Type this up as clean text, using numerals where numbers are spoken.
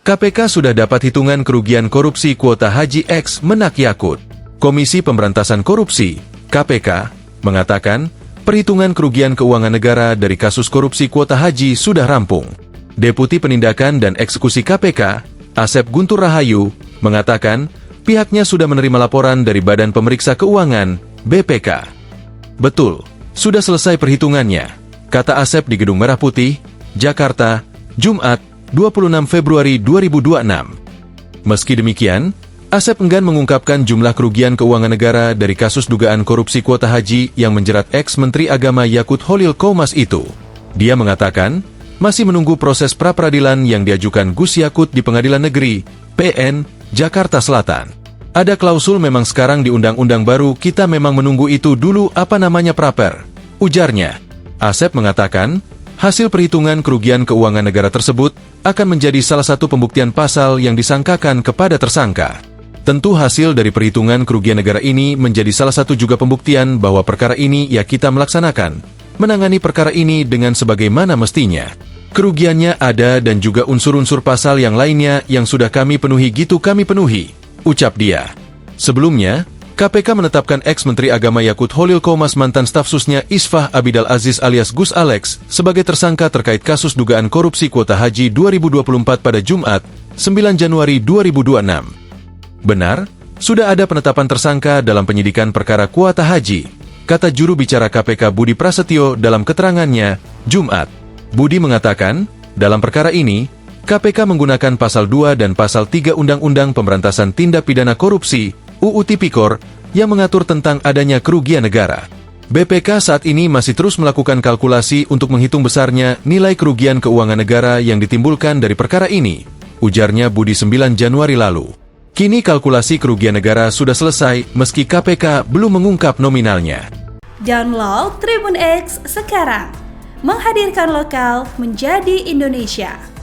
KPK sudah dapat hitungan kerugian korupsi kuota haji X Menak Yakut. Komisi Pemberantasan Korupsi, KPK, mengatakan perhitungan kerugian keuangan negara dari kasus korupsi kuota haji sudah rampung. Deputi Penindakan dan Eksekusi KPK, Asep Guntur Rahayu, mengatakan pihaknya sudah menerima laporan dari Badan Pemeriksa Keuangan, BPK. Betul, sudah selesai perhitungannya, kata Asep di Gedung Merah Putih, Jakarta, Jumat, 26 Februari 2026. Meski demikian, Asep enggan mengungkapkan jumlah kerugian keuangan negara dari kasus dugaan korupsi kuota haji yang menjerat ex-Menteri Agama Yakut Holil Qomas itu. Dia mengatakan, masih menunggu proses pra-peradilan yang diajukan Gus Yakut di Pengadilan Negeri, PN, Jakarta Selatan. Ada klausul memang sekarang di undang-undang baru kita memang menunggu itu dulu praper, ujarnya. Asep mengatakan, hasil perhitungan kerugian keuangan negara tersebut akan menjadi salah satu pembuktian pasal yang disangkakan kepada tersangka. Tentu hasil dari perhitungan kerugian negara ini menjadi salah satu juga pembuktian bahwa perkara ini ya kita melaksanakan, menangani perkara ini dengan sebagaimana mestinya. Kerugiannya ada dan juga unsur-unsur pasal yang lainnya yang sudah kami penuhi gitu kami penuhi, ucap dia. Sebelumnya, KPK menetapkan ex-Menteri Agama Yakut Holil Qomas mantan staf susnya Isfah Abidal Aziz alias Gus Alex sebagai tersangka terkait kasus dugaan korupsi kuota haji 2024 pada Jumat, 9 Januari 2026. Benar, sudah ada penetapan tersangka dalam penyidikan perkara kuota haji, kata juru bicara KPK Budi Prasetyo dalam keterangannya, Jumat. Budi mengatakan, dalam perkara ini, KPK menggunakan Pasal 2 dan Pasal 3 Undang-Undang Pemberantasan Tindak Pidana Korupsi, UU Tipikor, yang mengatur tentang adanya kerugian negara. BPK saat ini masih terus melakukan kalkulasi untuk menghitung besarnya nilai kerugian keuangan negara yang ditimbulkan dari perkara ini, ujarnya Budi 9 Januari lalu. Kini kalkulasi kerugian negara sudah selesai meski KPK belum mengungkap nominalnya. Download Tribun X sekarang, menghadirkan lokal menjadi Indonesia.